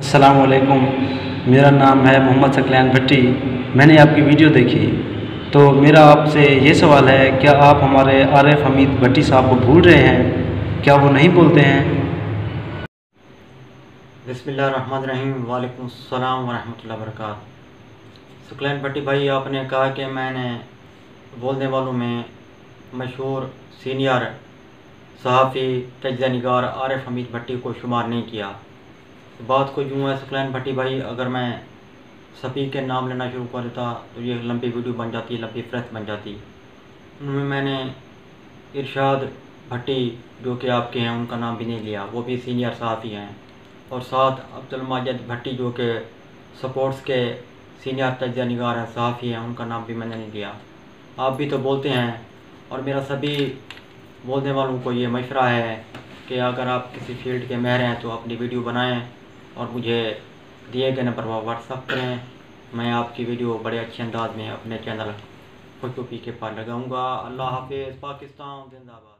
अस्सलाम वालेकुम। मेरा नाम है मोहम्मद सकलैन भट्टी। मैंने आपकी वीडियो देखी तो मेरा आपसे ये सवाल है, क्या आप हमारे आरिफ हमीद भट्टी साहब को भूल रहे हैं? क्या वो नहीं बोलते हैं? बिस्मिल्लाहिर्रहमानिर्रहीम। वालेकुम अस्सलाम वरहमतुल्लाहि वबरकातुहू। सकलैन भट्टी भाई, आपने कहा कि मैंने बोलने वालों में मशहूर सीनियर सहाफ़ी तजज़िया निगार आरिफ हमीद भट्टी को शुमार नहीं किया। बात को यूँ है सकलैन भट्टी भाई, अगर मैं सभी के नाम लेना शुरू कर देता तो ये लंबी वीडियो बन जाती, लंबी फहरिस्त बन जाती। उनमें मैंने इरशाद भट्टी जो कि आपके हैं उनका नाम भी नहीं लिया, वो भी सीनियर सहाफ़ी हैं। और साथ अब्दुल माजिद भट्टी जो कि स्पोर्ट्स के सीनियर तजज़िया निगार हैं, सहाफ़ी हैं, उनका नाम भी मैंने नहीं लिया। आप भी तो बोलते हैं, और मेरा सभी बोलने वालों को ये मशवरा है कि अगर आप किसी फील्ड के माहिर हैं तो अपनी वीडियो बनाएं और मुझे दिए गए नंबर पर व्हाट्सअप करें। मैं आपकी वीडियो बड़े अच्छे अंदाज में अपने चैनल खुशबू के पास लगाऊंगा। अल्लाह हाफिज़। पाकिस्तान जिंदाबाद।